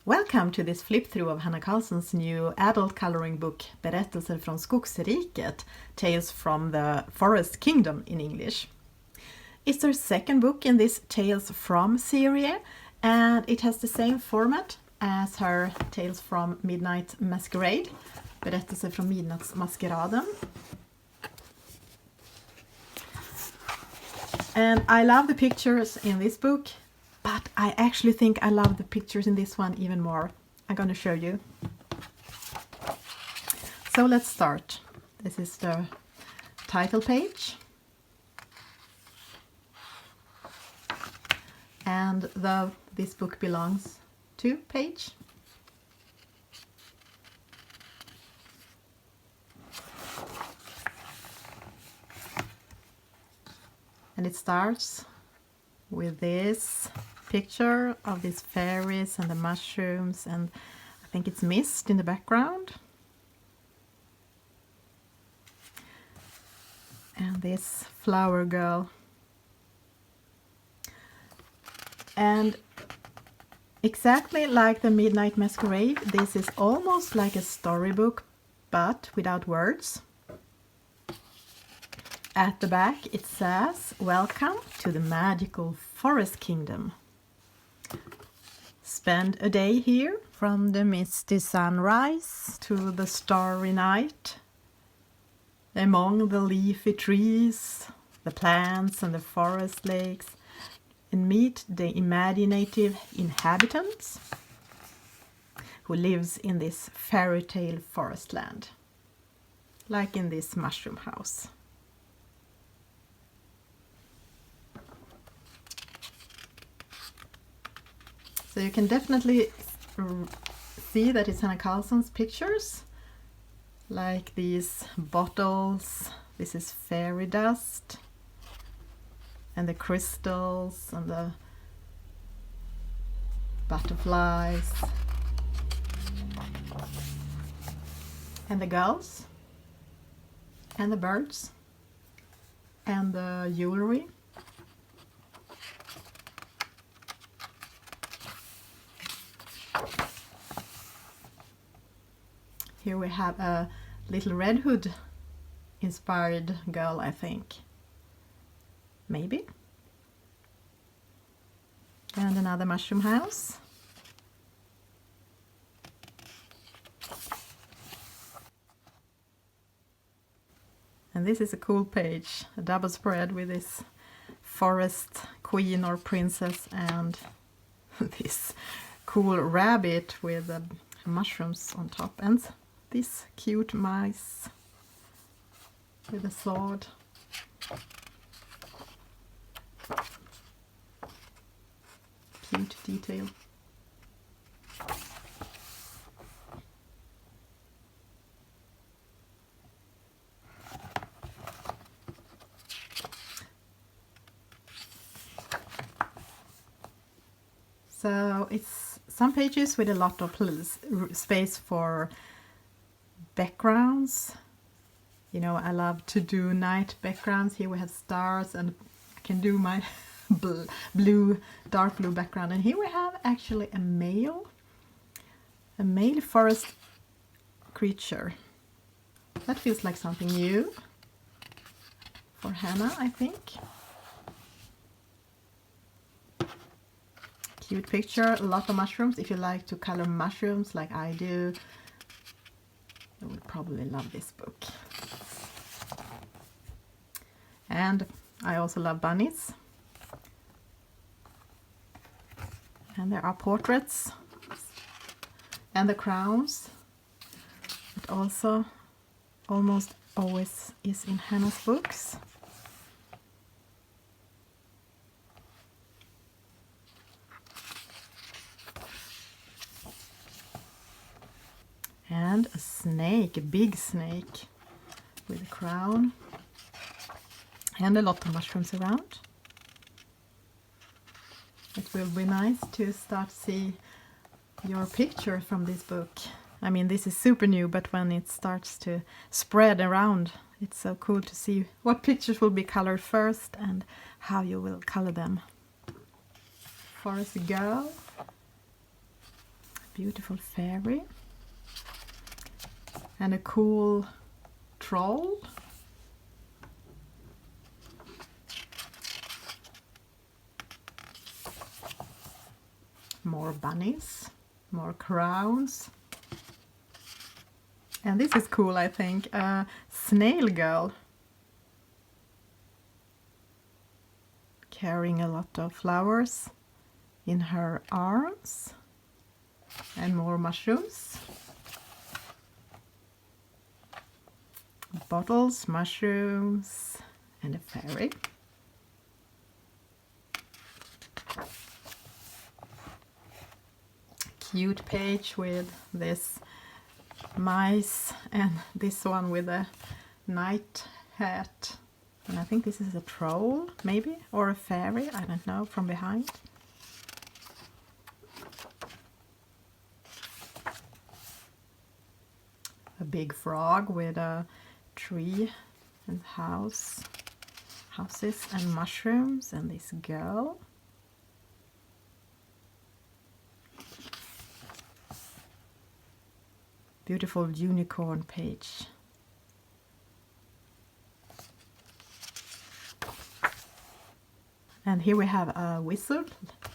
Welcome to this flip through of Hanna Karlzon's new adult coloring book Berättelser från Skogsriket, Tales from the Forest Kingdom in English. It's her second book in this Tales from series, and it has the same format as her Tales from Midnight Masquerade, Berättelser från Midnattsmaskeraden. And I love the pictures in this book, but I actually think I love the pictures in this one even more. I'm going to show you. So let's start. This is the title page. And this book belongs to page. And it starts with this picture of these fairies and the mushrooms, and I think it's mist in the background. And this flower girl. And exactly like the Midnight Masquerade, this is almost like a storybook, but without words. At the back it says, "Welcome to the magical forest kingdom. Spend a day here from the misty sunrise to the starry night, among the leafy trees, the plants and the forest lakes, and meet the imaginative inhabitants who lives in this fairy tale forest land, like in this mushroom house." So you can definitely see that it's Hanna Karlzon's pictures, like these bottles. This is fairy dust, and the crystals, and the butterflies, and the girls, and the birds, and the jewelry. Here we have a Little Red Hood inspired girl, I think. Maybe. And another mushroom house. And this is a cool page, a double spread with this forest queen or princess and this cool rabbit with mushrooms on top, and this cute mice with a sword. Cute detail. So it's some pages with a lot of space for backgrounds. You know, I love to do night backgrounds. Here we have stars, and I can do my dark blue background. And here we have actually a male forest creature. That feels like something new for Hanna, I think. Cute picture, a lot of mushrooms. If you like to color mushrooms like I do, you will probably love this book. And I also love bunnies. And there are portraits and the crowns. It also almost always is in Hanna's books. And a snake, a big snake with a crown, and a lot of mushrooms around. It will be nice to start see your picture from this book. I mean, this is super new, but when it starts to spread around, it's so cool to see what pictures will be colored first and how you will color them. Forest girl. beautiful fairy. And a cool troll. More bunnies, more crowns. And this is cool, I think, a snail girl carrying a lot of flowers in her arms, and more mushrooms. Bottles, mushrooms, and a fairy. Cute page with this mice and this one with a night hat. And I think this is a troll, maybe, or a fairy, I don't know, from behind. A big frog with a tree and houses and mushrooms, and this girl. Beautiful unicorn page. And here we have a wizard,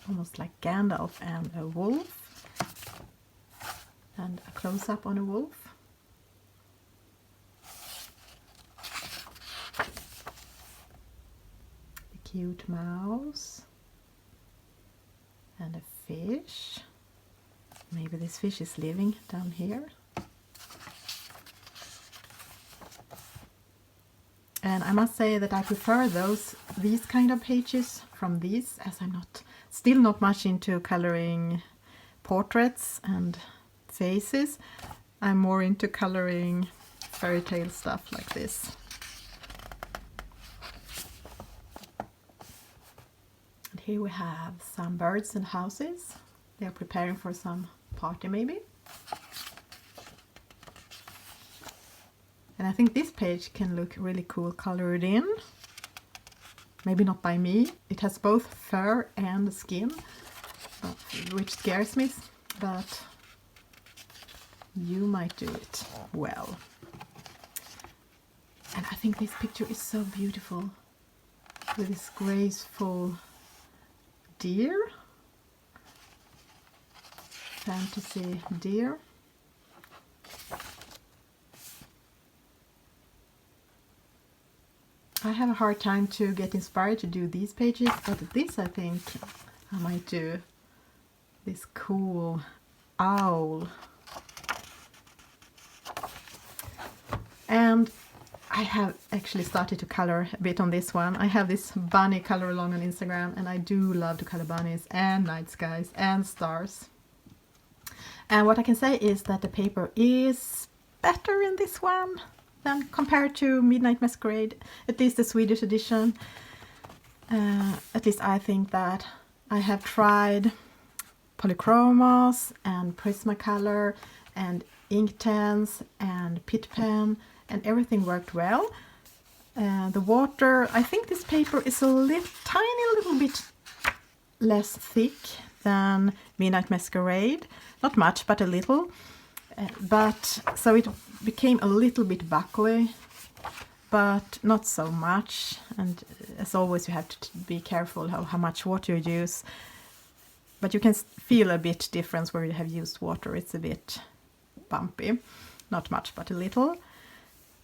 almost like Gandalf, and a wolf. And a close-up on a wolf. A cute mouse. And a fish. Maybe this fish is living down here. And I must say that I prefer these kind of pages from these, as I'm still not much into coloring portraits and faces. I'm more into coloring fairy tale stuff like this. And here we have some birds and houses. They are preparing for some party maybe. And I think this page can look really cool colored in. Maybe not by me. It has both fur and skin, which scares me, but you might do it well. And I think this picture is so beautiful with this graceful deer, fantasy deer. I have a hard time to get inspired to do these pages, but this I think I might do. This cool owl. And I have actually started to color a bit on this one. I have this bunny color along on Instagram, and I do love to color bunnies and night skies and stars. And what I can say is that the paper is better in this one than compared to Midnight Masquerade, at least the Swedish edition. At least I think that. I have tried polychromos and Prismacolor and Inktense and Pitt Pen, and everything worked well. The water, I think this paper is a tiny little bit less thick than Midnight Masquerade. Not much, but a little. So it became a little bit buckly, but not so much. And as always, you have to be careful how much water you use. But you can feel a bit difference where you have used water. It's a bit bumpy. Not much, but a little.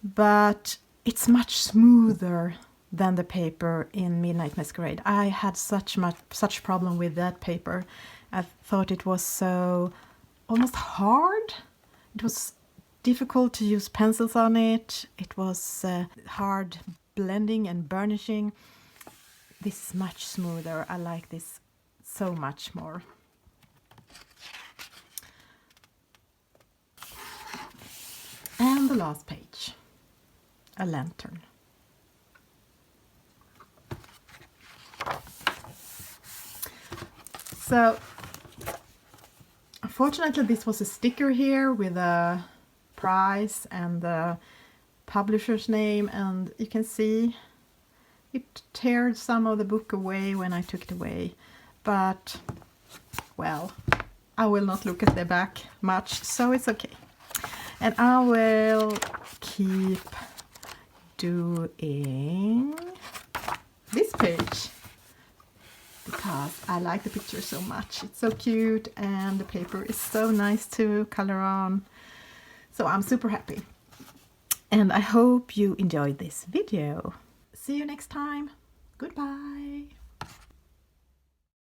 But it's much smoother than the paper in Midnight Masquerade. I had such problem with that paper. I thought it was so almost hard. It was difficult to use pencils on it. It was hard blending and burnishing. This is much smoother. I like this so much more. And the last page, a lantern. So, unfortunately, this was a sticker here with a price and the publisher's name, and you can see it teared some of the book away when I took it away. But, well, I will not look at the back much, so it's okay. And I will keep doing this page because I like the picture so much. It's so cute and the paper is so nice to color on. So I'm super happy. And I hope you enjoyed this video. See you next time. Goodbye.